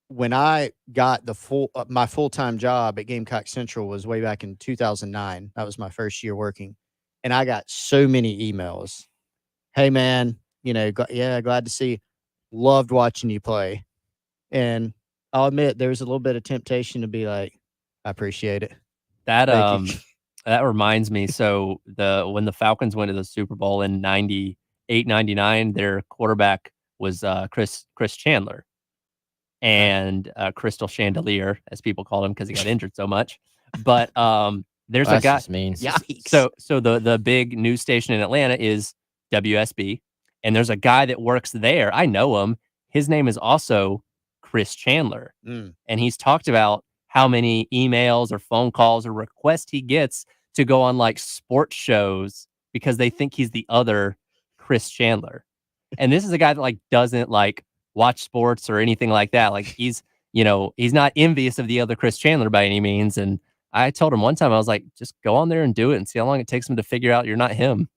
when I got my full-time job at Gamecock Central was way back in 2009. That was my first year working, and I got so many emails. "Hey, man, yeah, glad to see. Loved watching you play." And I'll admit there was a little bit of temptation to be like, "I appreciate it. That Thank you." that reminds me. So when the Falcons went to the Super Bowl in 98, 99, their quarterback was Chris Chandler Okay. and Crystal Chandelier, as people called him because he got injured so much. But there's Well, a that's guy. just mean. Yikes. So the big news station in Atlanta is WSB, and there's a guy that works there. I know him. His name is also Chris Chandler, Mm. and he's talked about how many emails or phone calls or requests he gets to go on like sports shows because they think he's the other Chris Chandler. And this is a guy that like doesn't like watch sports or anything like that. Like he's not envious of the other Chris Chandler by any means. And I told him one time, I was like, just go on there and do it and see how long it takes him to figure out you're not him.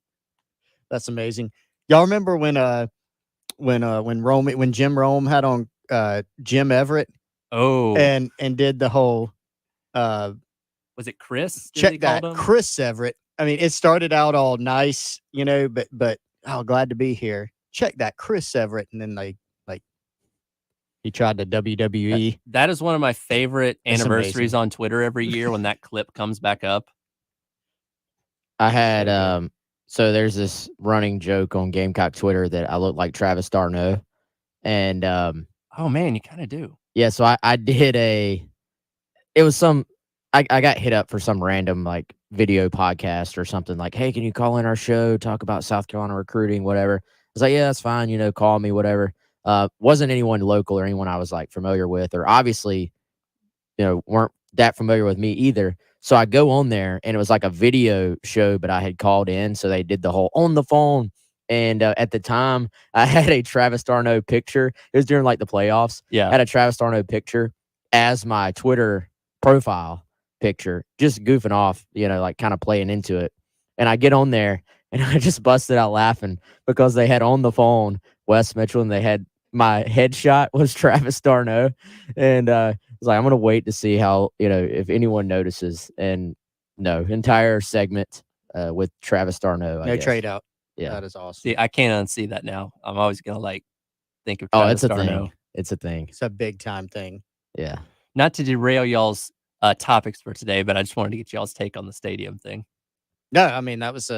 That's amazing. Y'all remember when Jim Rome had on Jim Everett Oh, and did the whole was it Chris? check that Chris Everett. I mean, it started out all nice, but glad to be here. Check that Chris Everett, and then he tried to WWE. That is one of my favorite That's anniversaries amazing. on Twitter every year when that clip comes back up. I had so there's this running joke on Gamecock Twitter that I look like Travis Darno, and Oh man, you kind of do. yeah, so I did it was I got hit up for some random like video podcast or something like, hey, can you call in our show, talk about South Carolina recruiting, whatever. I was like, yeah, that's fine, call me, whatever. Wasn't anyone local or anyone I was like familiar with, or obviously, weren't that familiar with me either. So I go on there and it was like a video show, but I had called in. So they did the whole on the phone. And at the time, I had a Travis Darno picture. It was during like the playoffs. Yeah. I had a Travis Darno picture as my Twitter profile picture, just goofing off, like kind of playing into it. And I get on there and I just busted out laughing because they had on the phone Wes Mitchell and they had my headshot was Travis Darno. And I was like, I'm going to wait to see how, if anyone notices. And no, entire segment with Travis Darno. No trade out. Yeah. That is awesome. See, I can't unsee that now. I'm always going to like think of Travis it's a Darno. thing. It's a thing. It's a big time thing. Yeah. Not to derail y'all's topics for today, but I just wanted to get y'all's take on the stadium thing. No, I mean, that was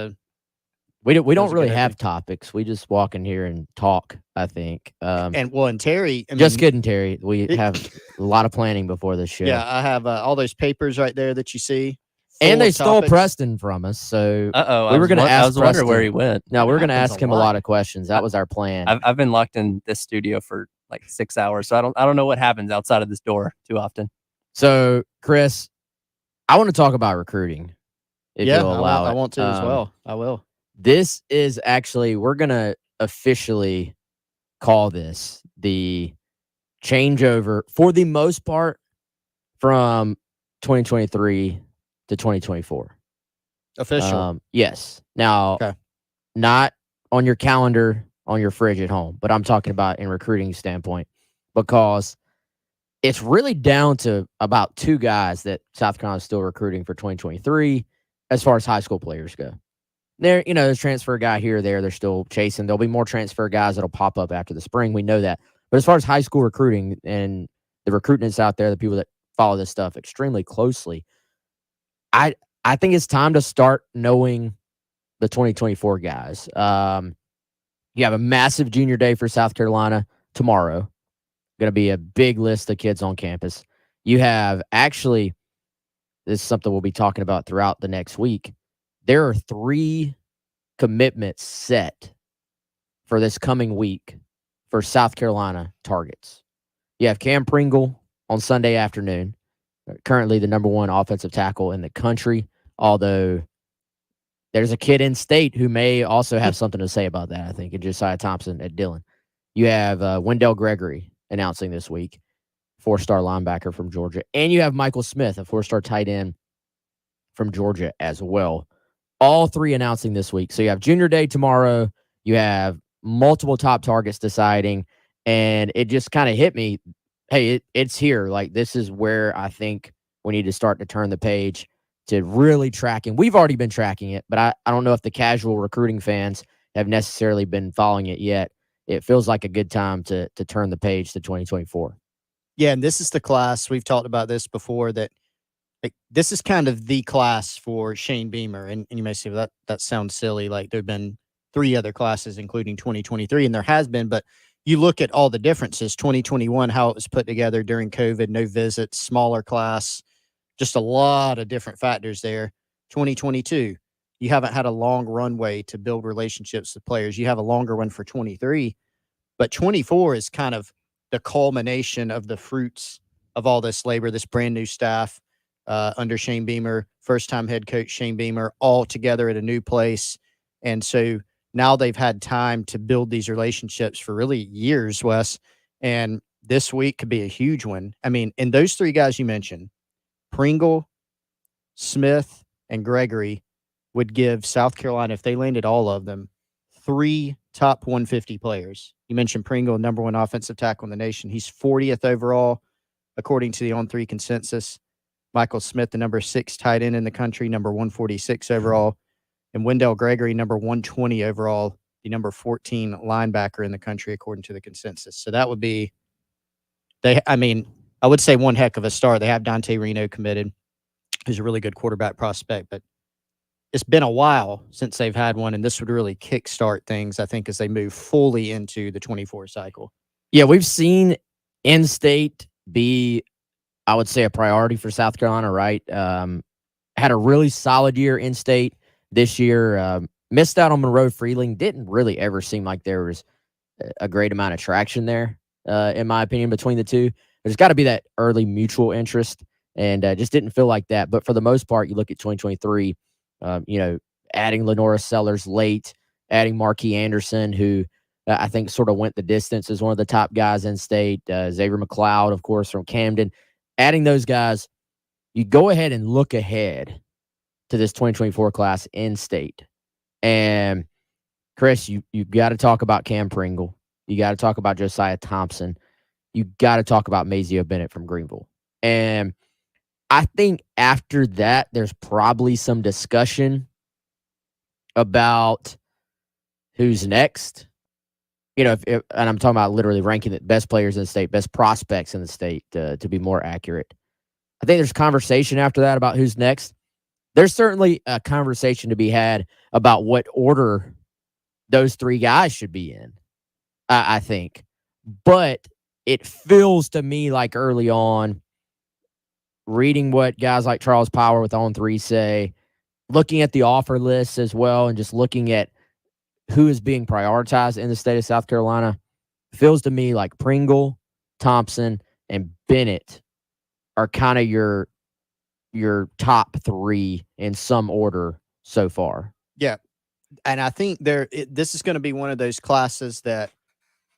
we don't really have topics. We just walk in here and talk, I think. And Terry, just kidding, Terry. We have a lot of planning before this show. Yeah, I have all those papers right there that you see. And they stole Preston from us, so we were going to ask. I was wondering where he went. No, we were going to ask him a lot of questions. That was our plan. I've been locked in this studio for like 6 hours, so I don't know what happens outside of this door too often. So, Chris, I want to talk about recruiting. If you'll allow it. I want to as well. I will. This is actually, we're going to officially call this the changeover for the most part from 2023 to 2024. Official. Yes. Now, not on your calendar, on your fridge at home, but I'm talking about in recruiting standpoint, because it's really down to about two guys that South Carolina is still recruiting for 2023 as far as high school players go. There's transfer guy here or there. They're still chasing. There'll be more transfer guys that'll pop up after the spring. We know that. But as far as high school recruiting and the recruitments out there, the people that follow this stuff extremely closely, I think it's time to start knowing the 2024 guys. You have a massive junior day for South Carolina tomorrow. Going to be a big list of kids on campus. You have actually, this is something we'll be talking about throughout the next week. There are 3 commitments set for this coming week for South Carolina targets. You have Cam Pringle on Sunday afternoon, currently the #1 offensive tackle in the country, although there's a kid in state who may also have something to say about that, I think, and Josiah Thompson at Dillon. You have Wendell Gregory announcing this week, 4-star linebacker from Georgia. And you have Michael Smith, a 4-star tight end from Georgia as well. All 3 announcing this week. So you have Junior Day tomorrow. You have multiple top targets deciding. And it just kind of hit me. hey, it's here. Like, this is where I think we need to start to turn the page to really tracking. We've already been tracking it, but I don't know if the casual recruiting fans have necessarily been following it yet. It feels like a good time to turn the page to 2024. Yeah, and this is the class, we've talked about this before, that like, this is kind of the class for Shane Beamer. And you may say, well, that sounds silly. Like, there have been 3 other classes, including 2023, and there has been, but you look at all the differences. 2021, how it was put together during COVID, no visits, smaller class, just a lot of different factors there. 2022, you haven't had a long runway to build relationships with players. You have a longer one for 23, but 24 is kind of the culmination of the fruits of all this labor, this brand new staff under Shane Beamer, first-time head coach Shane Beamer, all together at a new place. And so now they've had time to build these relationships for really years, Wes. And this week could be a huge one. I mean, and those 3 guys you mentioned, Pringle, Smith, and Gregory, would give South Carolina, if they landed all of them, 3 top 150 players. You mentioned Pringle, number 1 offensive tackle in the nation. He's 40th overall, according to the On3 consensus. Michael Smith, the number 6 tight end in the country, number 146 overall. And Wendell Gregory, number 120 overall, the number 14 linebacker in the country, according to the consensus. So that would be, I would say one heck of a start. They have Dante Reno committed, who's a really good quarterback prospect, but it's been a while since they've had one, and this would really kickstart things, I think, as they move fully into the 24 cycle. Yeah, we've seen in-state be, I would say, a priority for South Carolina, right? Had a really solid year in-state this year. Missed out on Monroe Freeling. Didn't really ever seem like there was a great amount of traction there, in my opinion, between the two. There's got to be that early mutual interest, and just didn't feel like that. But for the most part, you look at 2023, adding Lenora Sellers late, adding Marquis Anderson, who I think sort of went the distance as one of the top guys in state, Xavier McLeod, of course, from Camden. Adding those guys, you go ahead and look ahead to this 2024 class in state. And Chris, you got to talk about Cam Pringle. You got to talk about Josiah Thompson. You got to talk about Mazio Bennett from Greenville. And I think after that, there's probably some discussion about who's next. And I'm talking about literally ranking the best players in the state, best prospects in the state, to be more accurate. I think there's conversation after that about who's next. There's certainly a conversation to be had about what order those 3 guys should be in, I think. But it feels to me like early on, reading what guys like Charles Power with On3 say, looking at the offer list as well, and just looking at who is being prioritized in the state of South Carolina, feels to me like Pringle, Thompson, and Bennett are kind of your top 3 in some order so far. Yeah. And I think this is going to be one of those classes that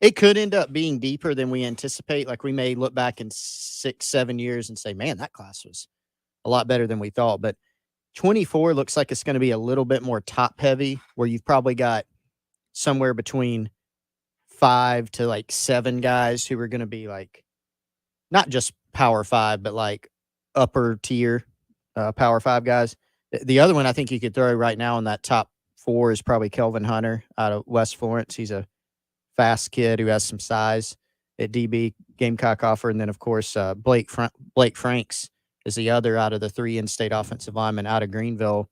it could end up being deeper than we anticipate. Like, we may look back in 6-7 years and say, man, that class was a lot better than we thought. But 24 looks like it's going to be a little bit more top heavy, where you've probably got somewhere between 5 to like 7 guys who are going to be like, not just Power 5, but like upper tier Power 5 guys. The other one I think you could throw right now in that top 4 is probably Kelvin Hunter out of West Florence. He's a fast kid who has some size at DB. Gamecock offer. And then, of course, Blake Franks is the other out of the 3 in-state offensive linemen out of Greenville,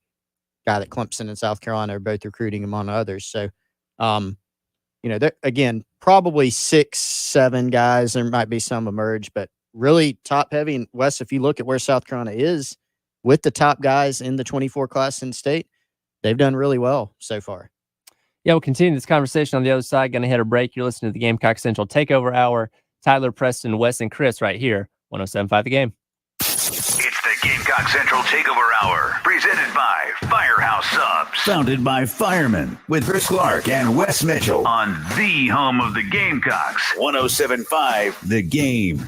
guy that Clemson and South Carolina are both recruiting, among others. So, again, probably 6-7 guys. There might be some emerge, but really top heavy. And Wes, if you look at where South Carolina is with the top guys in the 24 class in state, they've done really well so far. Yeah, we'll continue this conversation on the other side. Going to hit a break. You're listening to the Gamecock Central Takeover Hour. Tyler, Preston, Wes, and Chris right here. 107.5 The Game. It's the Gamecock Central Takeover Hour, presented by Firehouse Subs. Founded by firemen, with Chris Clark and Wes Mitchell, on the home of the Gamecocks. 107.5 The Game.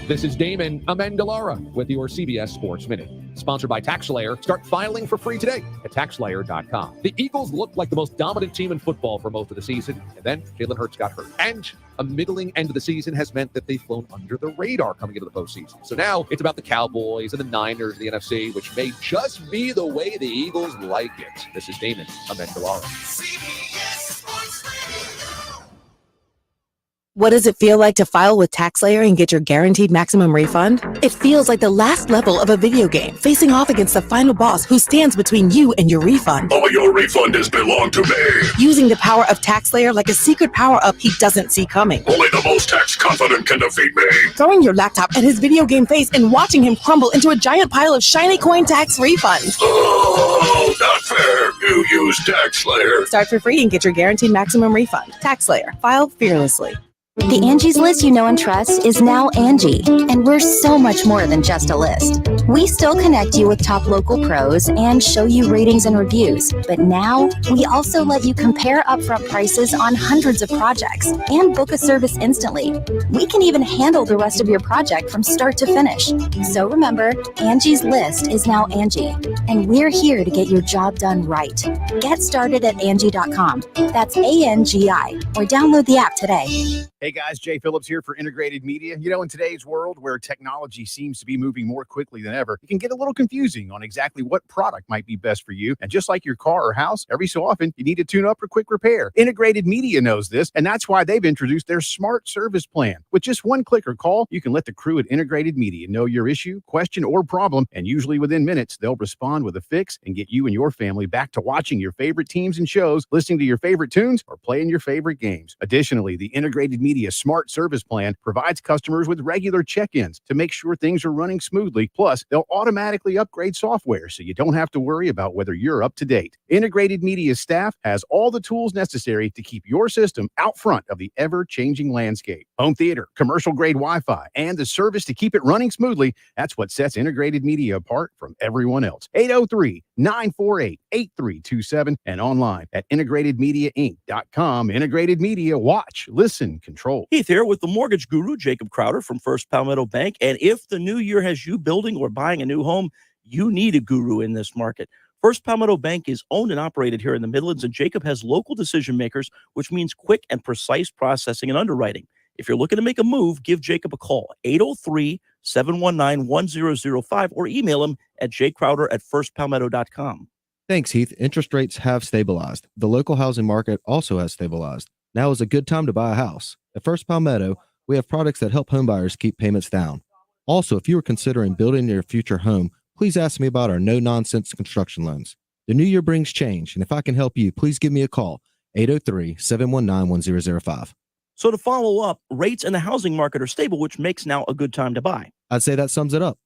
This is Damon Amendolara with your CBS Sports Minute. Sponsored by TaxSlayer. Start filing for free today at TaxSlayer.com. The Eagles looked like the most dominant team in football for most of the season, and then Jalen Hurts got hurt. And a middling end of the season has meant that they've flown under the radar coming into the postseason. So now it's about the Cowboys and the Niners, the NFC, which may just be the way the Eagles like it. This is Damon Amendolara. What does it feel like to file with TaxSlayer and get your guaranteed maximum refund? It feels like the last level of a video game, facing off against the final boss who stands between you and your refund. All your refund has belonged to me. Using the power of TaxSlayer like a secret power-up he doesn't see coming. Only the most tax confident can defeat me. Throwing your laptop at his video game face and watching him crumble into a giant pile of shiny coin tax refunds. Oh, not fair. You use TaxSlayer. Start for free and get your guaranteed maximum refund. TaxSlayer. File fearlessly. The Angie's List you know and trust is now Angie, and we're so much more than just a list. We still connect you with top local pros and show you ratings and reviews, but now we also let you compare upfront prices on hundreds of projects and book a service instantly. We can even handle the rest of your project from start to finish. So remember, Angie's List is now Angie, and we're here to get your job done right. Get started at Angie.com. That's ANGI, or download the app today. Hey guys, Jay Phillips here for Integrated Media. You know, in today's world where technology seems to be moving more quickly than ever, it can get a little confusing on exactly what product might be best for you. And just like your car or house, every so often you need to tune up or quick repair. Integrated Media knows this, and that's why they've introduced their Smart Service Plan. With just one click or call, you can let the crew at Integrated Media know your issue, question, or problem, and usually within minutes, they'll respond with a fix and get you and your family back to watching your favorite teams and shows, listening to your favorite tunes, or playing your favorite games. Additionally, the Integrated Media Smart Service Plan provides customers with regular check-ins to make sure things are running smoothly. Plus, they'll automatically upgrade software so you don't have to worry about whether you're up to date. Integrated Media staff has all the tools necessary to keep your system out front of the ever-changing landscape. Home theater, commercial-grade Wi-Fi, and the service to keep it running smoothly. That's what sets Integrated Media apart from everyone else. 803-948-8327 and online at integratedmediainc.com. Integrated Media, watch, listen, control. Heath here with the mortgage guru, Jacob Crowder from First Palmetto Bank. And if the new year has you building or buying a new home, you need a guru in this market. First Palmetto Bank is owned and operated here in the Midlands, and Jacob has local decision makers, which means quick and precise processing and underwriting. If you're looking to make a move, give Jacob a call, 803-719-1005, or email him at jcrowder@firstpalmetto.com. Thanks, Heath. Interest rates have stabilized. The local housing market also has stabilized. Now is a good time to buy a house. At First Palmetto, we have products that help homebuyers keep payments down. Also, if you are considering building your future home, please ask me about our no-nonsense construction loans. The new year brings change, and if I can help you, please give me a call, 803-719-1005. So to follow up, rates in the housing market are stable, which makes now a good time to buy. I'd say that sums it up.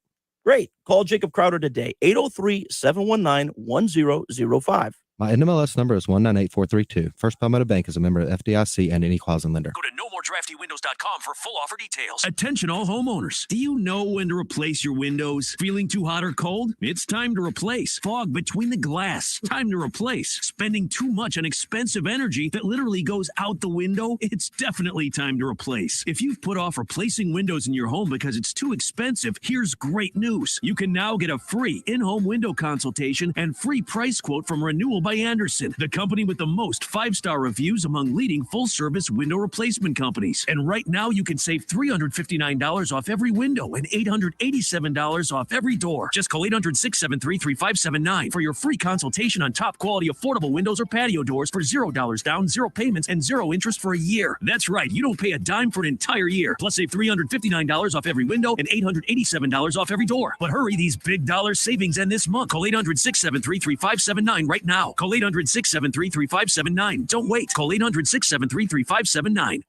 Great. Call Jacob Crowder today, 803-719-1005. My NMLS number is 198432. First Palmetto Bank is a member of FDIC and any clause lender. Go to nomoredraftywindows.com for full offer details. Attention all homeowners. Do you know when to replace your windows? Feeling too hot or cold? It's time to replace. Fog between the glass? Time to replace. Spending too much on expensive energy that literally goes out the window? It's definitely time to replace. If you've put off replacing windows in your home because it's too expensive, here's great news. You can now get a free in-home window consultation and free price quote from Renewal by Andersen, the company with the most 5-star reviews among leading full-service window replacement companies. And right now, you can save $359 off every window and $887 off every door. Just call 800-673-3579 for your free consultation on top-quality affordable windows or patio doors for $0 down, 0 payments, and 0 interest for a year. That's right, you don't pay a dime for an entire year. Plus, save $359 off every window and $887 off every door. But hurry, these big dollar savings end this month. Call 800-673-3579 right now. Call 800-673-3579. Don't wait. Call 800-673-3579.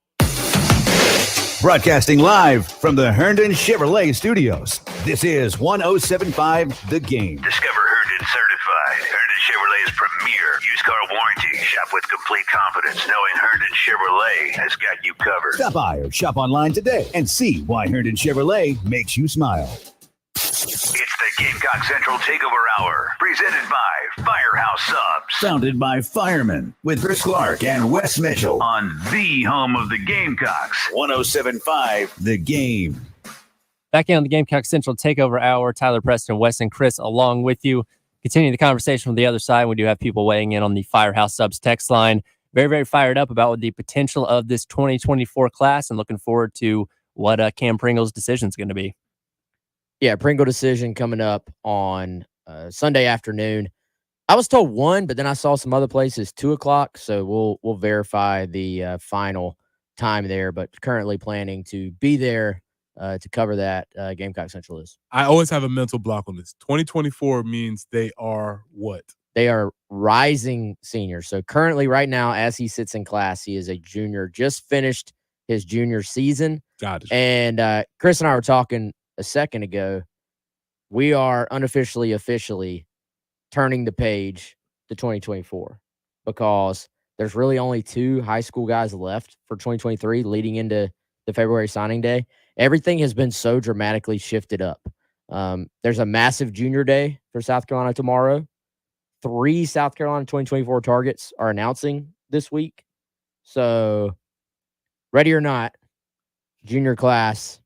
Broadcasting live from the Herndon Chevrolet Studios. This is 1075 The Game. Discover Herndon Certified. Herndon Chevrolet's premier used car warranty. Shop with complete confidence knowing Herndon Chevrolet has got you covered. Stop by or shop online today and see why Herndon Chevrolet makes you smile. It's the Gamecock Central Takeover Hour, presented by Firehouse Subs. Founded by firemen, with Chris Clark and Wes Mitchell on the home of the Gamecocks. 1075 The Game. Back in on the Gamecock Central Takeover Hour, Tyler, Preston, Wes, and Chris along with you. Continuing the conversation from the other side, we do have people weighing in on the Firehouse Subs text line. Very, very fired up about the potential of this 2024 class and looking forward to what Cam Pringle's decision is going to be. Yeah, Pringle decision coming up on Sunday afternoon. I was told 1, but then I saw some other places 2:00. So we'll verify the final time there. But currently planning to be there to cover that. Gamecock Central is. I always have a mental block on this. 2024 means they are what? They are rising seniors. So currently, right now, as he sits in class, he is a junior. Just finished his junior season. Got it. And Chris and I were talking a second ago. We are officially turning the page to 2024 because there's really only 2 high school guys left for 2023 leading into the February signing day. Everything has been so dramatically shifted up. There's a massive junior day for South Carolina tomorrow. 3 South Carolina 2024 targets are announcing this week. So ready or not, junior class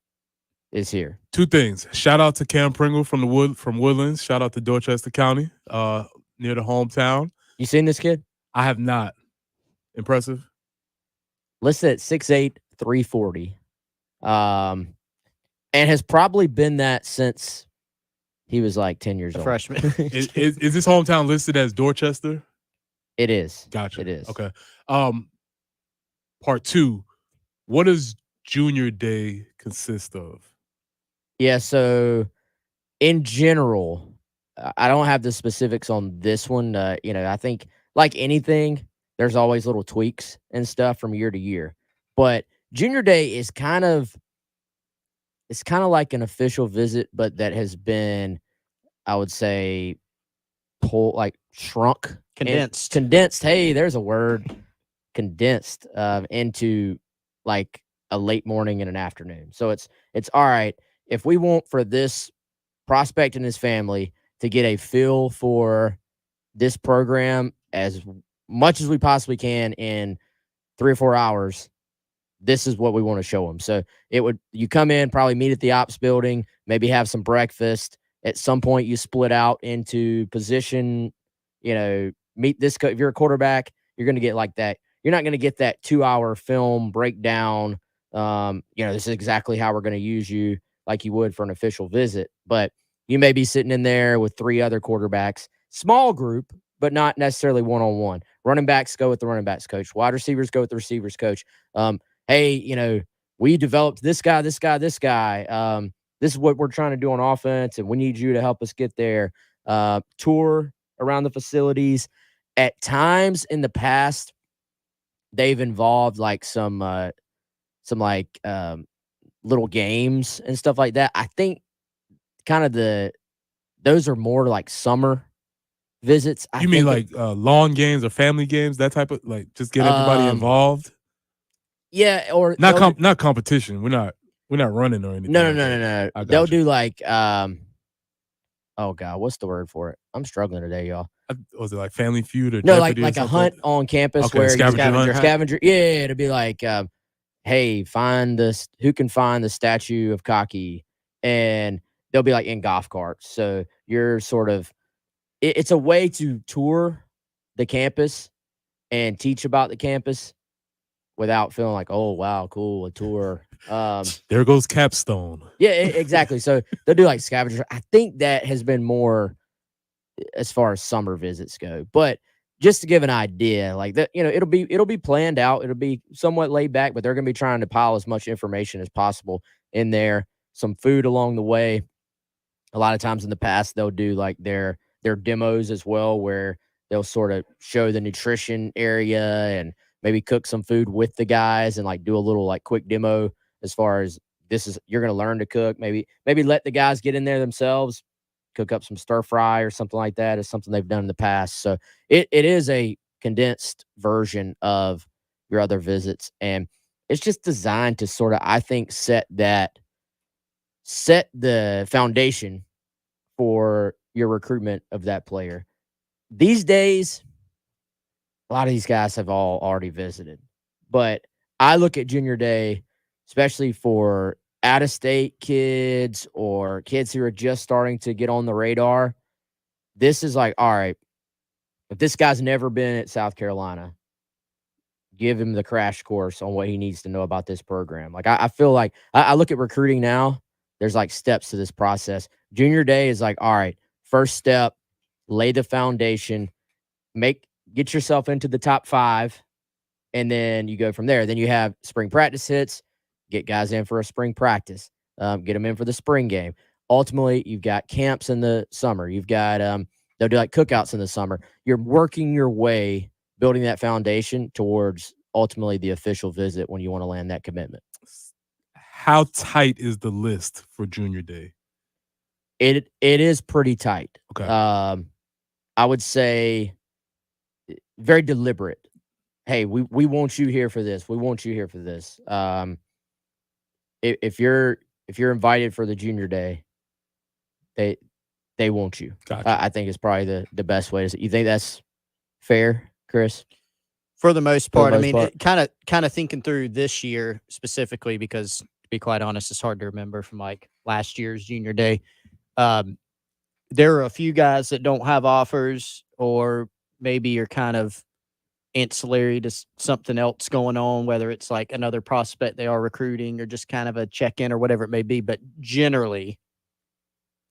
is here. 2 things. Shout out to Cam Pringle from Woodlands. Shout out to Dorchester County, near the hometown. You seen this kid? I have not. Impressive. Listed at 6'8", 340. And has probably been that since he was like 10 years old. Freshman. Is this hometown listed as Dorchester? It is. Gotcha. It is. Okay. Part 2. What does junior day consist of? Yeah, so in general, I don't have the specifics on this one. I think like anything, there's always little tweaks and stuff from year to year. But junior day is kind of like an official visit, but that has been, I would say, shrunk. Condensed. Hey, there's a word. Condensed into like a late morning and an afternoon. So it's all right. If we want for this prospect and his family to get a feel for this program as much as we possibly can in 3 or 4 hours, this is what we want to show them. So you come in, probably meet at the ops building, maybe have some breakfast. At some point, you split out into position, meet this. If you're a quarterback, you're going to get like that. You're not going to get that 2-hour film breakdown. This is exactly how we're going to use you like you would for an official visit. But you may be sitting in there with 3 other quarterbacks, small group, but not necessarily one-on-one. Running backs go with the running backs coach. Wide receivers go with the receivers coach. Hey, we developed this guy. This is what we're trying to do on offense, and we need you to help us get there. Tour around the facilities. At times in the past, they've involved like some little games and stuff like that. I think kind of those are more like summer visits. You mean like lawn games or family games, that type of like just get everybody involved? Yeah, or not competition. We're not running or anything. No. They'll do like oh God, what's the word for it? I'm struggling today, y'all. Was it like Family Feud or no, Jeopardy like a hunt on campus okay, where scavenger hunt. Yeah, it'd be like, hey, who can find the statue of Cocky, and they'll be like in golf carts. So you're sort of, it's a way to tour the campus and teach about the campus without feeling like, oh wow, cool, a tour. There goes Capstone. Yeah, exactly. So they'll do like scavenger. I think that has been more as far as summer visits go. But just to give an idea, like that, it'll be planned out. It'll be somewhat laid back, but they're going to be trying to pile as much information as possible in there. Some food along the way. A lot of times in the past, they'll do like their demos as well, where they'll sort of show the nutrition area and maybe cook some food with the guys and like do a little like quick demo as far as you're going to learn to cook. Maybe let the guys get in there themselves, cook up some stir fry or something like that. Is something they've done in the past. So it is a condensed version of your other visits. And it's just designed to sort of, I think, set the foundation for your recruitment of that player. These days, a lot of these guys have all already visited. But I look at junior day, especially for out-of-state kids or kids who are just starting to get on the radar, this is like, all right, if this guy's never been at South Carolina, give him the crash course on what he needs to know about this program. Like, I feel like I look at recruiting now, there's like steps to this process. Junior day is like, all right, first step, lay the foundation, get yourself into the top 5, and then you go from there. Then you have spring practice hits, get guys in for a spring practice, get them in for the spring game. Ultimately, you've got camps in the summer. You've got they'll do like cookouts in the summer. You're working your way, building that foundation towards ultimately the official visit when you want to land that commitment. How tight is the list for junior day? It is pretty tight. Okay. I would say very deliberate. Hey, we want you here for this. We want you here for this. If you're invited for the junior day, they want you. Gotcha. I think it's probably the best way to say. You think that's fair, Chris? For the most part, I mean, kind of thinking through this year specifically, because to be quite honest, it's hard to remember from like last year's junior day. There are a few guys that don't have offers, or maybe you're kind of ancillary to something else going on, whether it's like another prospect they are recruiting or just kind of a check-in or whatever it may be. But generally,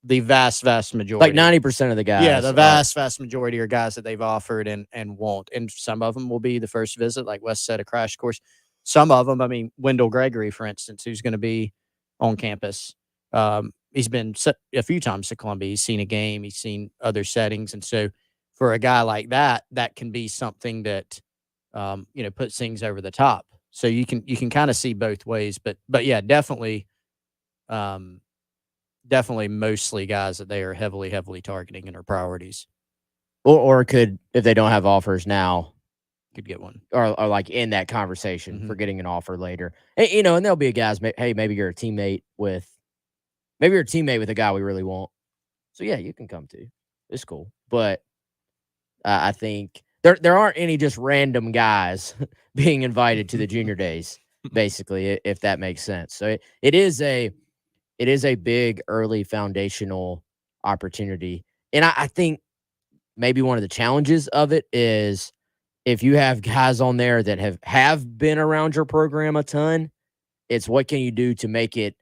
the vast majority, like 90% of the guys. Yeah, the vast majority are guys that they've offered and want. And some of them will be the first visit, like Wes said, a crash course. Some of them, I mean, Wendell Gregory, for instance, who's going to be on campus. He's been a few times to Columbia. He's seen a game. He's seen other settings. And so for a guy like that, that can be something that, puts things over the top. So you can kind of see both ways. But yeah, definitely mostly guys that they are heavily targeting and are priorities. Or could, if they don't have offers now, could get one. Or like in that conversation for getting an offer later. And, and there'll be guys, hey, maybe you're a teammate with a guy we really want. So yeah, you can come too. It's cool. But I think there aren't any just random guys being invited to the junior days, basically, if that makes sense. So it is a big early foundational opportunity. And I think maybe one of the challenges of it is if you have guys on there that have been around your program a ton, it's what can you do to make it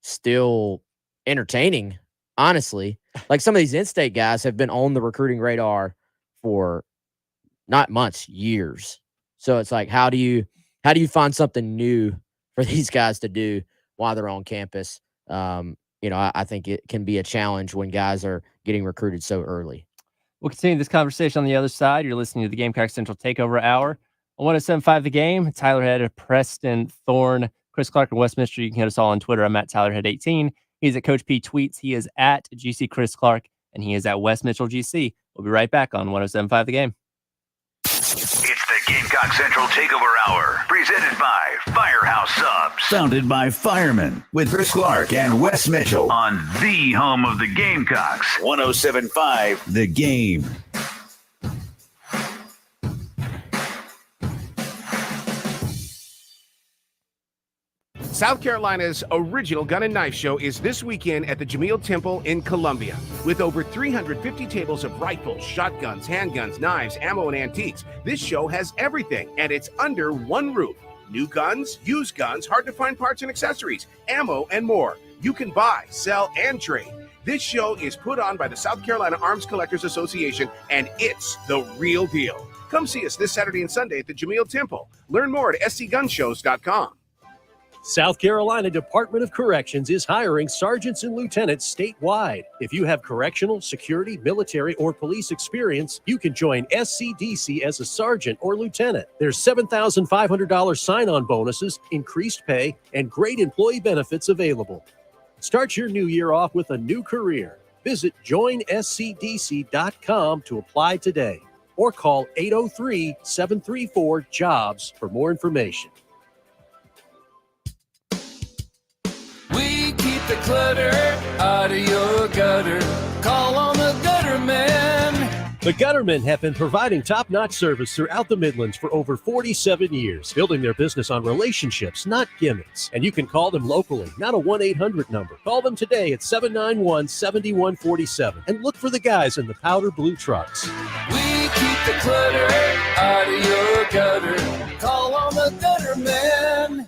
still entertaining, honestly. Like some of these in-state guys have been on the recruiting radar for not months, years. So it's like, how do you find something new for these guys to do while they're on campus? I think it can be a challenge when guys are getting recruited so early. We'll continue this conversation on the other side. You're listening to the Gamecock Central Takeover Hour on 107.5 The Game. Tyler Head, Preston Thorne, Chris Clark, and Wes Mitchell. You can hit us all on Twitter. I'm at TylerHead18. He's at Coach P Tweets. He is at GC Chris Clark, and he is at Wes Mitchell GC. We'll be right back on 107.5 The Game. It's the Gamecock Central Takeover Hour, presented by Firehouse Subs. Founded by firemen, with Chris Clark and Wes Mitchell on the home of the Gamecocks. 107.5 The Game. South Carolina's original gun and knife show is this weekend at the Jameel Temple in Columbia. With over 350 tables of rifles, shotguns, handguns, knives, ammo, and antiques, this show has everything, and it's under one roof. New guns, used guns, hard-to-find parts and accessories, ammo, and more. You can buy, sell, and trade. This show is put on by the South Carolina Arms Collectors Association, and it's the real deal. Come see us this Saturday and Sunday at the Jameel Temple. Learn more at scgunshows.com. South Carolina Department of Corrections is hiring sergeants and lieutenants statewide. If you have correctional, security, military, or police experience, you can join SCDC as a sergeant or lieutenant. There's $7,500 sign-on bonuses, increased pay, and great employee benefits available. Start your new year off with a new career. Visit joinscdc.com to apply today or call 803-734-JOBS for more information. We keep the clutter out of your gutter. Call on the gutter man. The Guttermen have been providing top-notch service throughout the Midlands for over 47 years, building their business on relationships, not gimmicks. And you can call them locally, not a 1-800 number. Call them today at 791-7147 and look for the guys in the powder blue trucks. We keep the clutter out of your gutter. Call on the Guttermen.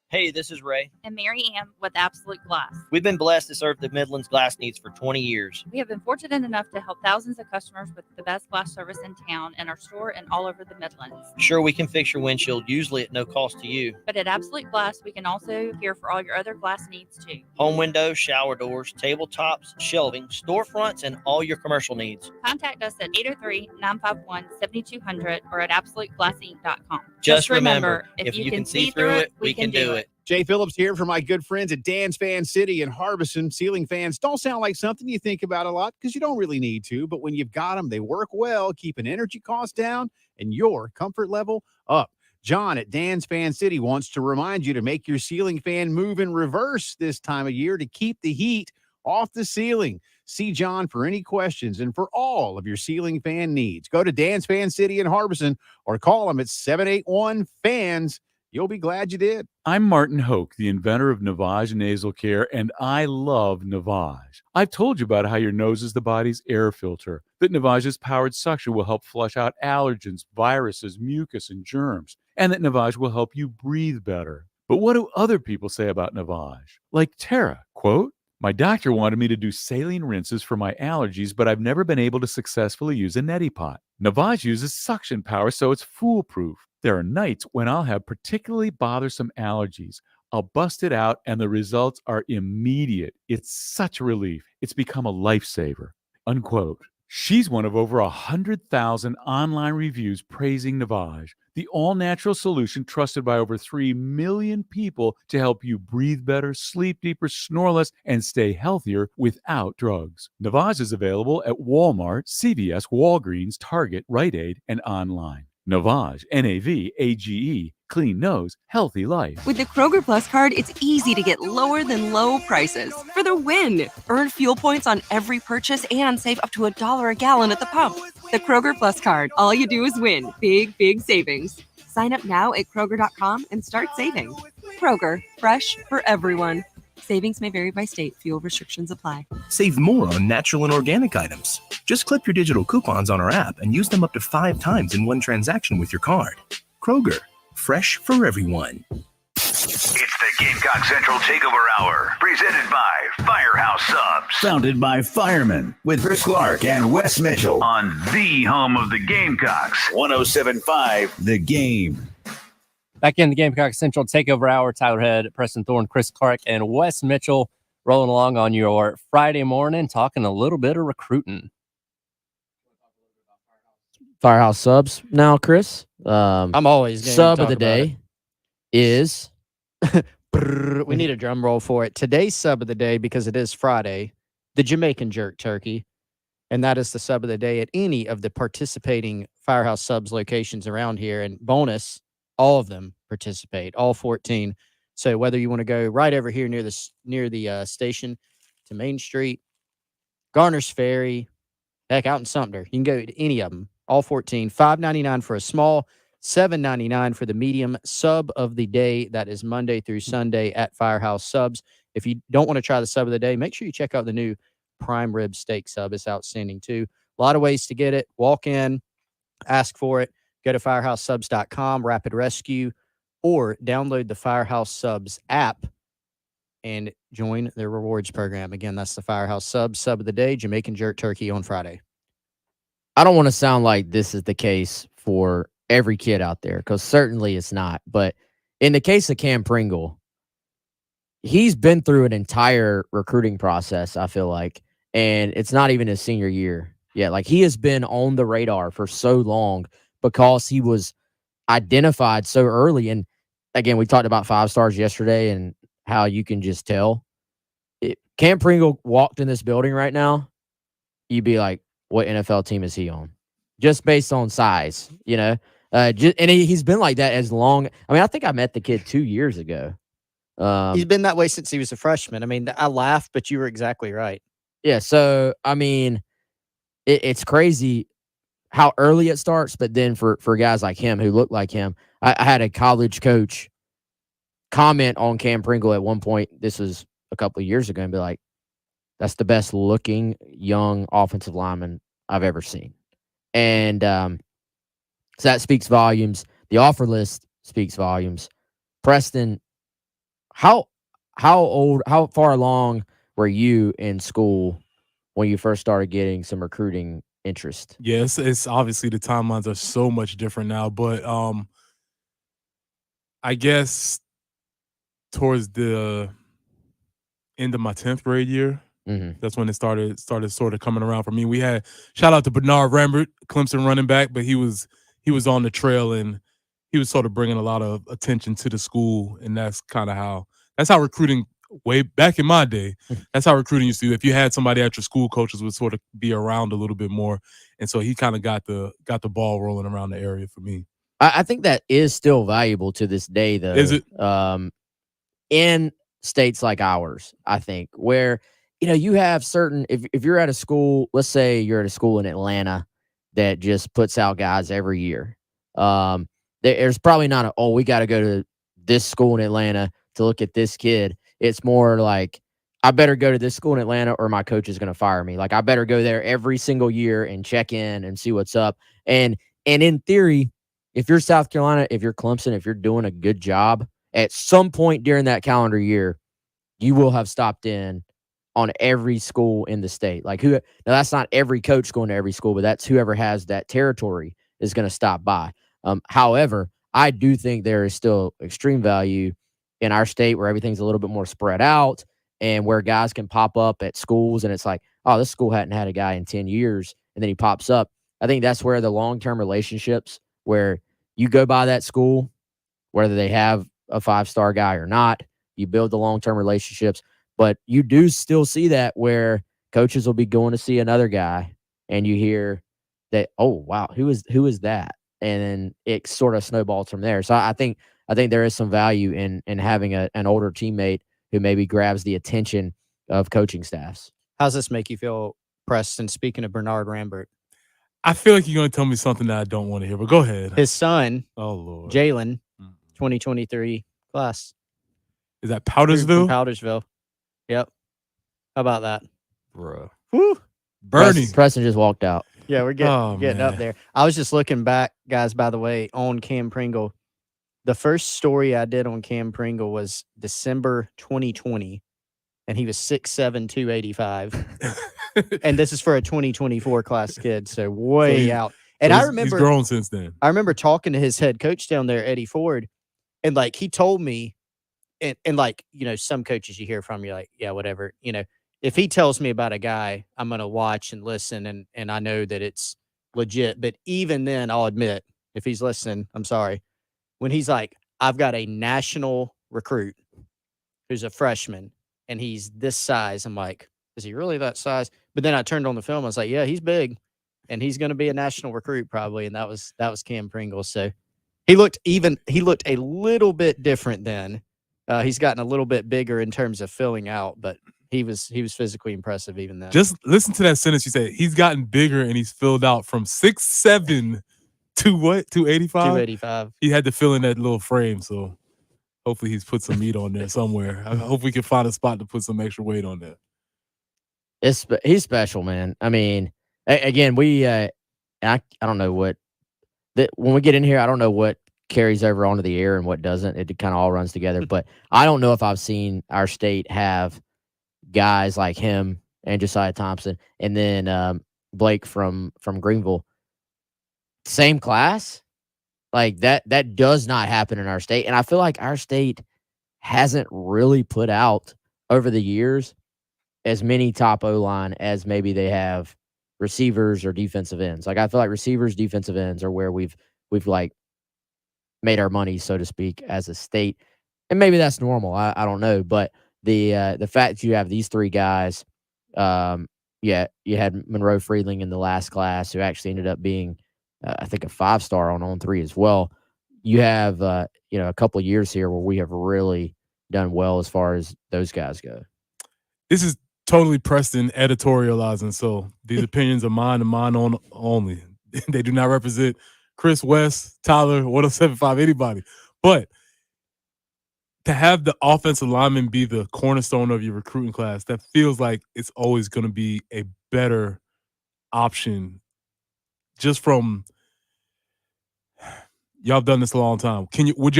Hey, this is Ray. And Mary Ann with Absolute Glass. We've been blessed to serve the Midlands glass needs for 20 years. We have been fortunate enough to help thousands of customers with the best glass service in town, in our store, and all over the Midlands. Sure, we can fix your windshield, usually at no cost to you. But at Absolute Glass, we can also care for all your other glass needs too. Home windows, shower doors, tabletops, shelving, storefronts, and all your commercial needs. Contact us at 803-951-7200 or at AbsoluteGlassInc.com. Just remember, if you can see through it, we can do it. Jay Phillips here for my good friends at Dan's Fan City in Harbison. Ceiling fans don't sound like something you think about a lot because you don't really need to, but when you've got them, they work well, keeping energy costs down and your comfort level up. John at Dan's Fan City wants to remind you to make your ceiling fan move in reverse this time of year to keep the heat off the ceiling. See John for any questions and for all of your ceiling fan needs. Go to Dan's Fan City in Harbison or call them at 781-FANS. You'll be glad you did. I'm Martin Hoke, the inventor of Navage Nasal Care, and I love Navage. I've told you about how your nose is the body's air filter, that Navage's powered suction will help flush out allergens, viruses, mucus, and germs, and that Navage will help you breathe better. But what do other people say about Navage? Like Tara, quote, "My doctor wanted me to do saline rinses for my allergies, but I've never been able to successfully use a neti pot. Navage uses suction power, so it's foolproof. There are nights when I'll have particularly bothersome allergies. I'll bust it out, and the results are immediate. It's such a relief. It's become a lifesaver," unquote. She's one of over 100,000 online reviews praising Navage, the all-natural solution trusted by over 3 million people to help you breathe better, sleep deeper, snore less, and stay healthier without drugs. Navage is available at Walmart, CVS, Walgreens, Target, Rite Aid, and online. Navage, Navage, clean nose, healthy life. With the Kroger Plus card, it's easy to get lower than low prices for the win. Earn fuel points on every purchase and save up to $1 a gallon at the pump. The Kroger Plus card. All you do is win. Big, big savings. Sign up now at Kroger.com and start saving. Kroger, fresh for everyone. Savings may vary by state. Fuel restrictions apply. Save more on natural and organic items. Just clip your digital coupons on our app and use them up to 5 times in one transaction with your card. Kroger, fresh for everyone. It's the Gamecock Central Takeover Hour, presented by Firehouse Subs. Founded by firemen, with Chris Clark and Wes Mitchell on the home of the Gamecocks. 107.5 The Game. Back in the Gamecock Central Takeover Hour, Tyler Head, Preston Thorne, Chris Clark, and Wes Mitchell rolling along on your Friday morning, talking a little bit of recruiting. Firehouse Subs. Now, Chris, I'm always game sub to of the talk about day is we need a drum roll for it. Today's sub of the day, because it is Friday, the Jamaican jerk turkey. And that is the sub of the day at any of the participating Firehouse Subs locations around here. And bonus, all of them participate, all 14. So whether you want to go right over here near the station to Main Street, Garner's Ferry, heck, out in Sumter, you can go to any of them, all 14. $5.99 for a small, $7.99 for the medium sub of the day. That is Monday through Sunday at Firehouse Subs. If you don't want to try the sub of the day, make sure you check out the new prime rib steak sub. It's outstanding too. A lot of ways to get it. Walk in, ask for it. Go to firehousesubs.com, Rapid Rescue, or download the Firehouse Subs app and join their rewards program. Again, that's the Firehouse Subs sub of the day, Jamaican jerk turkey on Friday. I don't want to sound like this is the case for every kid out there, because certainly it's not. But in the case of Cam Pringle, he's been through an entire recruiting process, I feel like, and it's not even his senior year yet. Like, he has been on the radar for so long because he was identified so early. And again, we talked about 5 stars yesterday and how you can just tell. Cam Pringle walked in this building right now, you'd be like, what NFL team is he on? Just based on size, you know? And he's been like that as long. I mean, I think I met the kid 2 years ago. He's been that way since he was a freshman. I mean, I laughed, but you were exactly right. Yeah, so, I mean, it's crazy. how early it starts, but then for guys like him who look like him, I had a college coach comment on Cam Pringle at one point. This was a couple of years ago, and be like, "That's the best looking young offensive lineman I've ever seen." And so that speaks volumes. The offer list speaks volumes. Preston, how far along were you in school when you first started getting some recruiting interest? Yes, it's obviously the timelines are so much different now, but I guess towards the end of my 10th grade year, that's when it started sort of coming around for me. We had shout out to Bernard Rambert, Clemson running back, but he was on the trail and he was sort of bringing a lot of attention to the school, and that's how recruiting way back in my day. That's how recruiting used to do. If you had somebody at your school, coaches would sort of be around a little bit more, and so he kind of got the ball rolling around the area for me. I think that is still valuable to this day, though. Is it? In states like ours, I think, where you have certain if you're at a school, let's say you're at a school in Atlanta that just puts out guys every year. There's probably not we got to go to this school in Atlanta to look at this kid. It's more like, I better go to this school in Atlanta or my coach is going to fire me. Like, I better go there every single year and check in and see what's up. And in theory, if you're South Carolina, if you're Clemson, if you're doing a good job, at some point during that calendar year, you will have stopped in on every school in the state. Like, now that's not every coach going to every school, but that's whoever has that territory is going to stop by. However, I do think there is still extreme value in our state where everything's a little bit more spread out and where guys can pop up at schools and it's like, oh, this school hadn't had a guy in 10 years, and then he pops up. I think that's where the long-term relationships, where you go by that school, whether they have a 5-star guy or not, you build the long-term relationships. But you do still see that where coaches will be going to see another guy and you hear that, oh, wow, who is that? And then it sort of snowballs from there. So I think there is some value in having an older teammate who maybe grabs the attention of coaching staffs. How's this make you feel, Preston, speaking of Bernard Rambert? I feel like you're going to tell me something that I don't want to hear, but go ahead. His son, oh Lord, Jalen, 2023 class. Is that Powdersville? Powdersville. Yep. How about that? Bruh. Woo. Bernie. Preston just walked out. Yeah, we're getting up there. I was just looking back, guys, by the way, on Cam Pringle. The first story I did on Cam Pringle was December 2020, and he was 6'7", 285. And this is for a 2024 class kid, so way out. And I remember he's grown since then. I remember talking to his head coach down there, Eddie Ford, and like he told me, and like, some coaches you hear from, you're like, yeah, whatever. If he tells me about a guy, I'm gonna watch and listen, and I know that it's legit. But even then, I'll admit, if he's listening, I'm sorry. When he's like, I've got a national recruit who's a freshman and he's this size, I'm like, is he really that size? But then I turned on the film, I was like, yeah, he's big and he's gonna be a national recruit probably. And that was Cam Pringle. So he looked a little bit different then. He's gotten a little bit bigger in terms of filling out, but he was physically impressive even then. Just listen to that sentence you said. He's gotten bigger and he's filled out from 6'7" to what? 285? 285. He had to fill in that little frame, so hopefully he's put some meat on there somewhere. I hope we can find a spot to put some extra weight on there. He's special, man. I mean, again, I don't know what when we get in here, I don't know what carries over onto the air and what doesn't. It kind of all runs together. But I don't know if I've seen our state have guys like him and Josiah Thompson and then Blake from Greenville. Same class. Like that does not happen in our state. And I feel like our state hasn't really put out over the years as many top O-line as maybe they have receivers or defensive ends. Like I feel like receivers, defensive ends are where we've like made our money, so to speak, as a state. And maybe that's normal. I don't know. But the fact that you have these three guys, you had Monroe Friedling in the last class who actually ended up being I think a 5-star on 3 as well. You have a couple of years here where we have really done well as far as those guys go. This is totally Preston editorializing, so these opinions are mine and mine only. They do not represent Chris, West, Tyler, 107.5, anybody. But to have the offensive lineman be the cornerstone of your recruiting class, that feels like it's always going to be a better option. Just from y'all have done this a long time. Would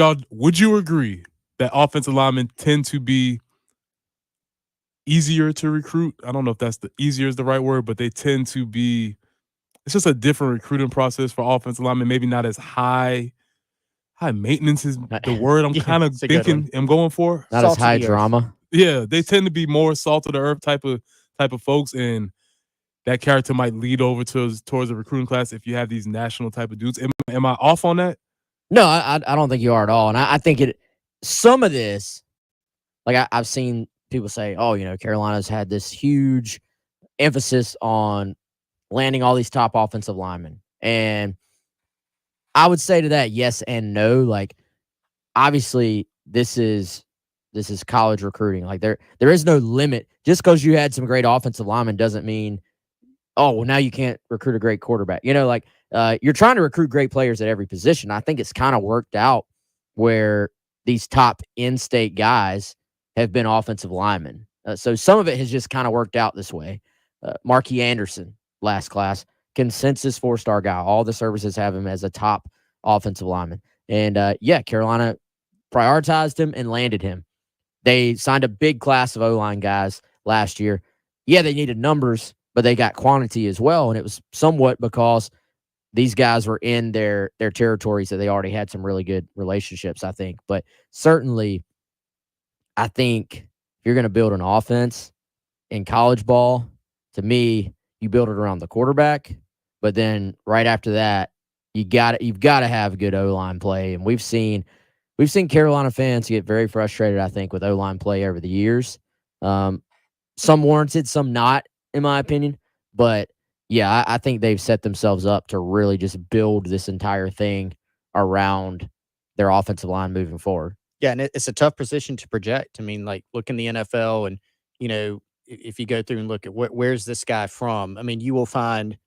you agree that offensive linemen tend to be easier to recruit? I don't know if that's easier is the right word, but they tend to be. It's just a different recruiting process for offensive linemen. Maybe not as high maintenance is the word I'm kind of thinking. I'm going for. Not as high drama. Yeah, they tend to be more salt of the earth type of folks, and that character might lead over towards a recruiting class if you have these national type of dudes. Am I off on that? No, I don't think you are at all. And I think some of this, like I've seen people say, oh, Carolina's had this huge emphasis on landing all these top offensive linemen. And I would say to that, yes and no. Like, obviously, this is college recruiting. Like, there is no limit. Just because you had some great offensive linemen doesn't mean, oh, well, now you can't recruit a great quarterback. You're trying to recruit great players at every position. I think it's kind of worked out where these top in-state guys have been offensive linemen. So some of it has just kind of worked out this way. Marquis Anderson, last class, consensus 4-star guy. All the services have him as a top offensive lineman. And, Carolina prioritized him and landed him. They signed a big class of O-line guys last year. Yeah, they needed numbers, but they got quantity as well. And it was somewhat because these guys were in their territories that they already had some really good relationships, I think. But certainly, I think if you're going to build an offense in college ball, to me, you build it around the quarterback. But then right after that, you've got to have good O-line play. And we've seen Carolina fans get very frustrated, I think, with O-line play over the years. Some warranted, some not, in my opinion. But yeah, I think they've set themselves up to really just build this entire thing around their offensive line moving forward. Yeah, and it's a tough position to project. I mean, like, look in the NFL and, if you go through and look at where's this guy from, I mean, you will find,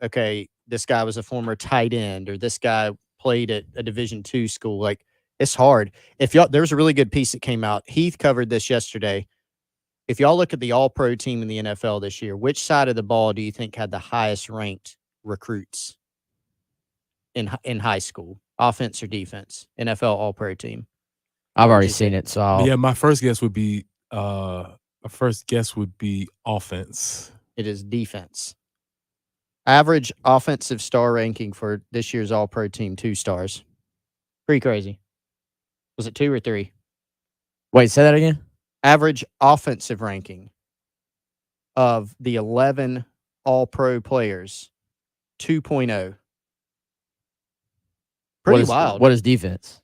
okay, this guy was a former tight end, or this guy played at a Division II school. Like, it's hard. There was a really good piece that came out. Heath covered this yesterday. If y'all look at the All-Pro team in the NFL this year, which side of the ball do you think had the highest ranked recruits in high school, offense or defense? NFL All-Pro team. I've already seen it, so yeah, my first guess would be offense. It is defense. Average offensive star ranking for this year's All-Pro team, 2 stars. Pretty crazy. Was it 2 or 3? Wait, say that again? Average offensive ranking of the 11 All-Pro players, 2.0. Pretty wild. What is defense?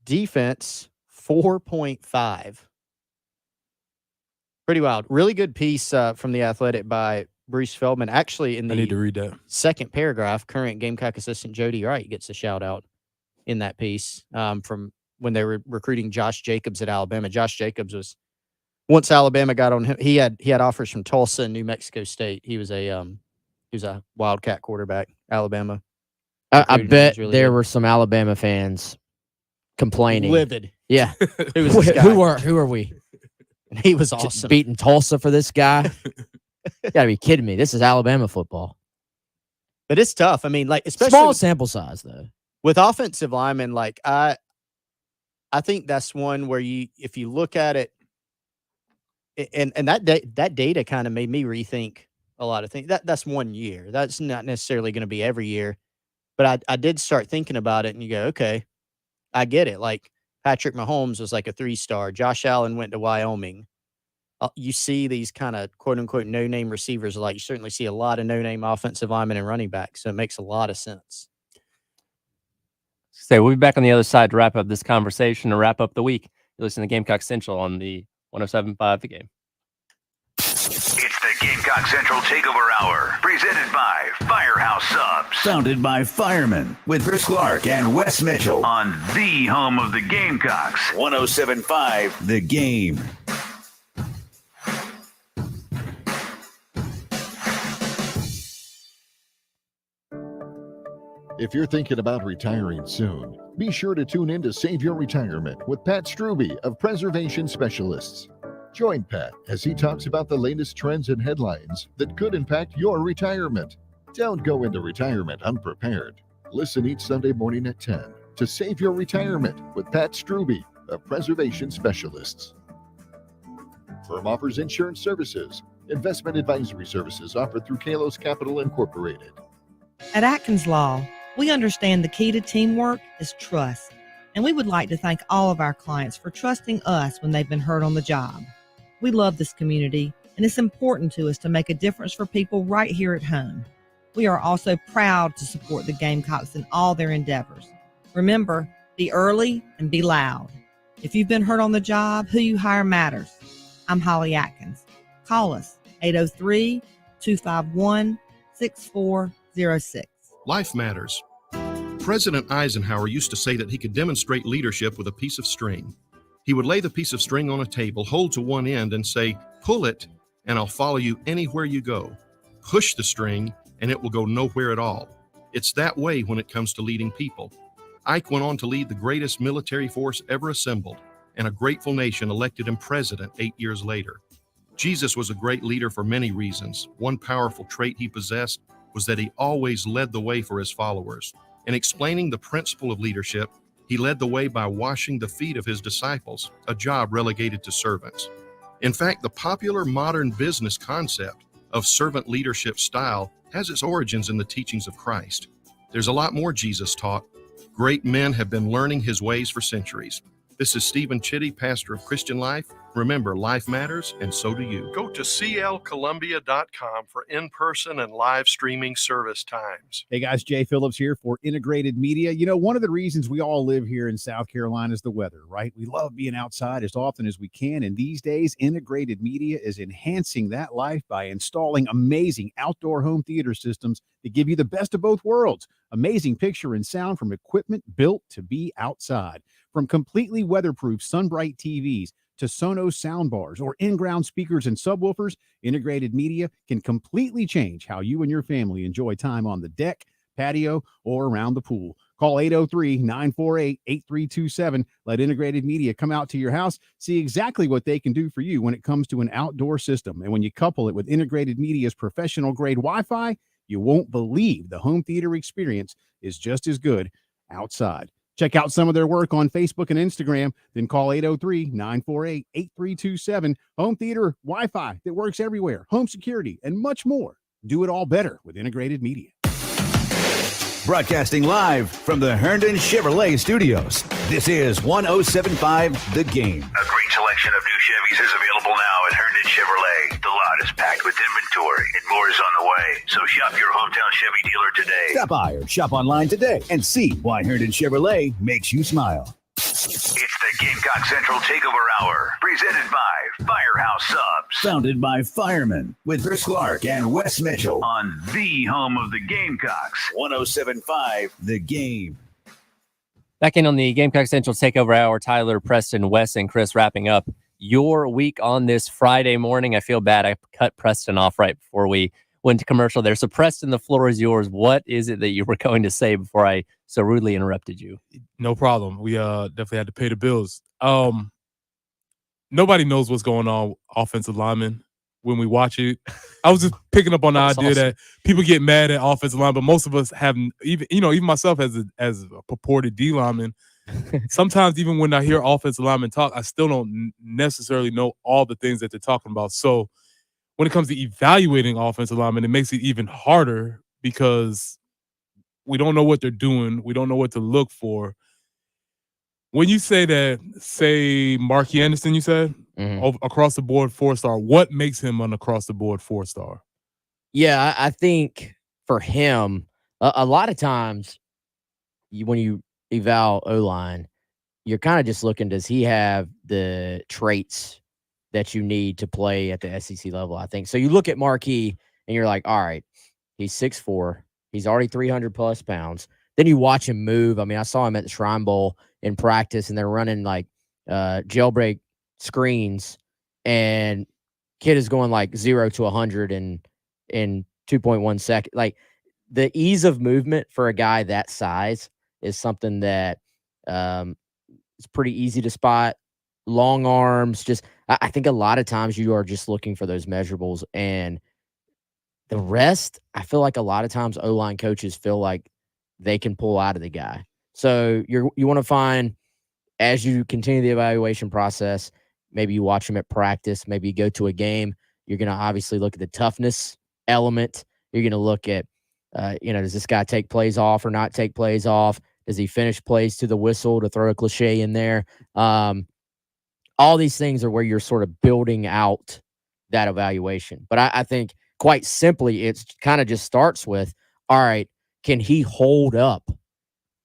Defense, 4.5. Pretty wild. Really good piece from The Athletic by Bruce Feldman. Actually, in I need to read that. second paragraph, current Gamecock assistant Jody Wright gets a shout out in that piece from when they were recruiting Josh Jacobs at Alabama. Josh Jacobs was, once Alabama got on him, he had offers from Tulsa and New Mexico State. He was a Wildcat quarterback, Alabama. I bet really there were some Alabama fans complaining. Livid. Yeah. Who was this guy? Who are we? And he was awesome. Beating Tulsa for this guy? You gotta be kidding me. This is Alabama football. But it's tough. I mean, like, especially small sample size though. With offensive linemen, like I think that's one where if you look at it, and that data kind of made me rethink a lot of things. That's 1 year. That's not necessarily going to be every year. But I did start thinking about it, and you go, okay, I get it. Like, Patrick Mahomes was like a 3-star. Josh Allen went to Wyoming. You see these kind of quote-unquote no-name receivers. Like, you certainly see a lot of no-name offensive linemen and running backs, so it makes a lot of sense. So we'll be back on the other side to wrap up this conversation, to wrap up the week. You listen to Gamecock Central on the 107.5 The Game. It's the Gamecock Central Takeover Hour, presented by Firehouse Subs. Founded by firemen, with Chris Clark and Wes Mitchell on the home of the Gamecocks. 107.5 The Game. If you're thinking about retiring soon, be sure to tune in to Save Your Retirement with Pat Struby of Preservation Specialists. Join Pat as he talks about the latest trends and headlines that could impact your retirement. Don't go into retirement unprepared. Listen each Sunday morning at 10 to Save Your Retirement with Pat Struby of Preservation Specialists. Firm offers insurance services. Investment advisory services offered through Kalos Capital Incorporated. At Atkins Law, we understand the key to teamwork is trust, and we would like to thank all of our clients for trusting us when they've been hurt on the job. We love this community, and it's important to us to make a difference for people right here at home. We are also proud to support the Gamecocks in all their endeavors. Remember, be early and be loud. If you've been hurt on the job, who you hire matters. I'm Holly Atkins. Call us, 803-251-6406. Life matters. President Eisenhower used to say that he could demonstrate leadership with a piece of string. He would lay the piece of string on a table, hold to one end, and say, "Pull it, and I'll follow you anywhere you go." Push the string, and it will go nowhere at all. It's that way when it comes to leading people. Ike went on to lead the greatest military force ever assembled, and a grateful nation elected him president 8 years later. Jesus was a great leader for many reasons. One powerful trait he possessed was that he always led the way for his followers. In explaining the principle of leadership, he led the way by washing the feet of his disciples, a job relegated to servants. In fact, the popular modern business concept of servant leadership style has its origins in the teachings of Christ. There's a lot more Jesus taught. Great men have been learning his ways for centuries. This is Stephen Chitty, pastor of Christian Life. Remember, life matters, and so do you. Go to clcolumbia.com for in-person and live streaming service times. Hey guys, Jay Phillips here for Integrated Media. You know, one of the reasons we all live here in South Carolina is the weather, right? We love being outside as often as we can, and these days, Integrated Media is enhancing that life by installing amazing outdoor home theater systems that give you the best of both worlds. Amazing picture and sound from equipment built to be outside. From completely weatherproof SunBright TVs to Sonos soundbars or in-ground speakers and subwoofers, Integrated Media can completely change how you and your family enjoy time on the deck, patio, or around the pool. Call 803-948-8327. Let Integrated Media come out to your house, see exactly what they can do for you when it comes to an outdoor system. And when you couple it with Integrated Media's professional-grade Wi-Fi, you won't believe the home theater experience is just as good outside. Check out some of their work on Facebook and Instagram. Then call 803-948-8327. Home theater, Wi-Fi that works everywhere, home security, and much more. Do it all better with Integrated Media. Broadcasting live from the Herndon Chevrolet Studios. This is 107.5 The Game. A great selection of new Chevys is available now at Herndon Chevrolet. The lot is packed with inventory and more is on the way. So shop your hometown Chevy dealer today. Stop by or shop online today and see why Herndon Chevrolet makes you smile. It's the Gamecock Central Takeover Hour, presented by Firehouse Subs. Founded by firemen, with Chris Clark and Wes Mitchell on the home of the Gamecocks. 107.5 The Game. Back in on the Gamecock Central Takeover Hour, Tyler, Preston, Wes, and Chris wrapping up your week on this Friday morning. I feel bad. I cut Preston off right before we went to commercial there. So, Preston, the floor is yours. What is it that you were going to say before I so rudely interrupted you? No problem. We definitely had to pay the bills. Nobody knows what's going on offensive linemen when we watch it. I was just picking up on the idea that people get mad at offensive line, but most of us have, even myself as a purported D lineman, sometimes even when I hear offensive linemen talk, I still don't necessarily know all the things that they're talking about. So when it comes to evaluating offensive linemen, it makes it even harder because we don't know what they're doing. We don't know what to look for. When you say that, say Marky Anderson, you said across the board 4-star. What makes him an across the board 4-star? Yeah, I think for him, a lot of times when you eval O-line, you're kind of just looking, does he have the traits that you need to play at the SEC level, I think. So you look at Marquis and you're like, all right, he's 6'4". He's already 300 plus pounds. Then you watch him move. I mean, I saw him at the Shrine Bowl in practice, and they're running like jailbreak screens, and kid is going like 0 to 100 in 2.1 seconds. Like, the ease of movement for a guy that size is something that it's pretty easy to spot. Long arms, I think a lot of times you are just looking for those measurables, and the rest, I feel like a lot of times O-line coaches feel like they can pull out of the guy. So you want to find, as you continue the evaluation process, maybe you watch him at practice, maybe you go to a game, you're going to obviously look at the toughness element. You're going to look at, does this guy take plays off or not take plays off? Does he finish plays to the whistle, to throw a cliche in there? All these things are where you're sort of building out that evaluation. But I think quite simply, it's kind of just starts with, all right, can he hold up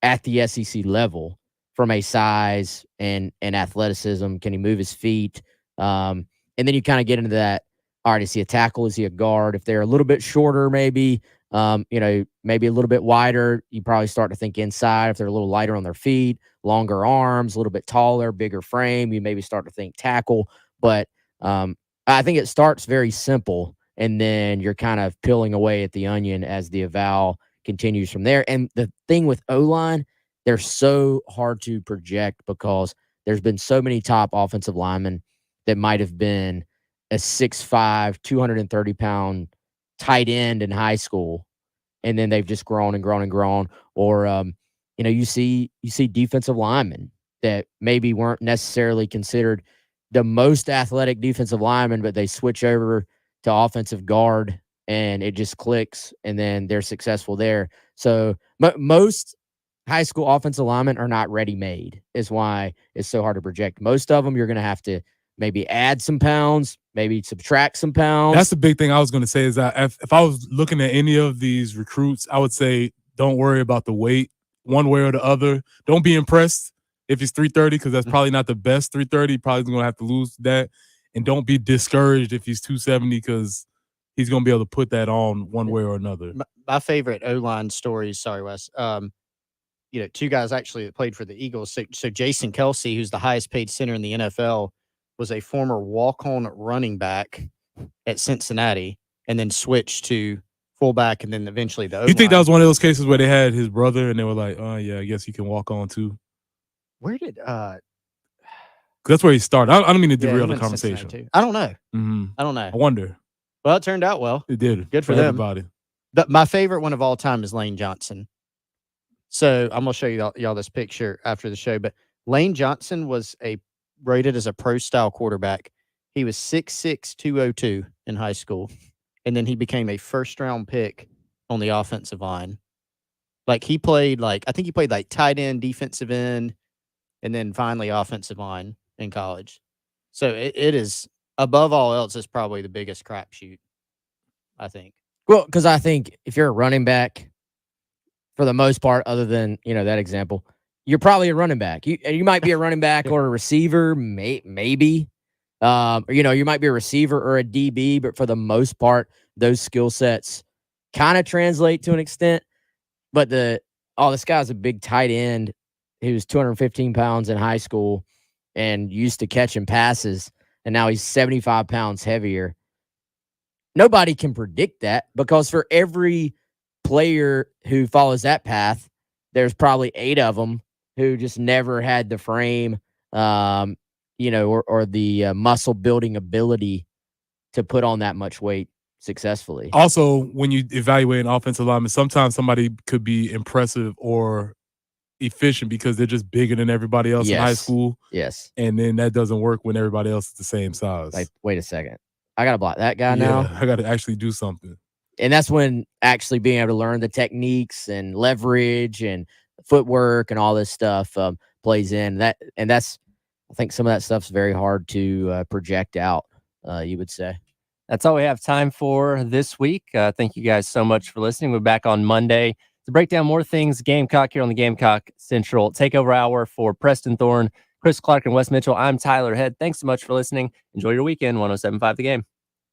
at the SEC level from a size and athleticism? Can he move his feet? And then you kind of get into that. All right, is he a tackle? Is he a guard? If they're a little bit shorter, maybe, maybe a little bit wider, you probably start to think inside. If they're a little lighter on their feet, longer arms, a little bit taller, bigger frame, you maybe start to think tackle. But I think it starts very simple, and then you're kind of peeling away at the onion as the eval continues from there. And the thing with O-line, they're so hard to project because there's been so many top offensive linemen that might have been a 6'5", 230-pound tight end in high school, and then they've just grown and grown and grown. Or you see defensive linemen that maybe weren't necessarily considered the most athletic defensive linemen, but they switch over to offensive guard and it just clicks, and then they're successful there. So most high school offensive linemen are not ready-made, is why it's so hard to project. Most of them, you're going to have to maybe add some pounds, maybe subtract some pounds. That's the big thing I was going to say is that if I was looking at any of these recruits, I would say don't worry about the weight one way or the other. Don't be impressed if he's 330 because that's probably not the best 330. Probably going to have to lose that. And don't be discouraged if he's 270 because he's going to be able to put that on one way or another. My favorite O-line stories, sorry, Wes, two guys actually that played for the Eagles. So Jason Kelsey, who's the highest paid center in the NFL, was a former walk-on running back at Cincinnati and then switched to fullback and then eventually the O-line. You think that was one of those cases where they had his brother and they were like, oh, yeah, I guess he can walk on too? Where did that's where he started. I don't mean to derail the conversation. I don't know. Mm-hmm. I don't know. I wonder. Well, it turned out well. It did. Good for them. Everybody. My favorite one of all time is Lane Johnson. So I'm going to show y'all this picture after the show. But Lane Johnson was rated as a pro-style quarterback. He was 6'6", 202 in high school. And then he became a first-round pick on the offensive line. Like, he played, I think he played, tight end, defensive end, and then finally offensive line in college. So it is, above all else, is probably the biggest crapshoot, I think. Well, because I think if you're a running back, for the most part, other than, that example, you're probably a running back. You might be a running back or a receiver, maybe. You might be a receiver or a DB, but for the most part, those skill sets kind of translate to an extent. But this guy's a big tight end. He was 215 pounds in high school and used to catching passes, and now he's 75 pounds heavier. Nobody can predict that because for every player who follows that path, there's probably 8 of them who just never had the frame, or the muscle building ability to put on that much weight successfully. Also, when you evaluate an offensive lineman, sometimes somebody could be impressive or efficient because they're just bigger than everybody else in high school. Yes. And then that doesn't work when everybody else is the same size. Like, wait a second. I got to block that guy now. I got to actually do something. And that's when actually being able to learn the techniques and leverage and footwork and all this stuff plays in. I think some of that stuff's very hard to project out, you would say. That's all we have time for this week. Thank you guys so much for listening. We're back on Monday to break down more things Gamecock here on the Gamecock Central Takeover Hour. For Preston Thorne, Chris Clark, and Wes Mitchell, I'm Tyler Head. Thanks so much for listening. Enjoy your weekend. 107.5 The Game.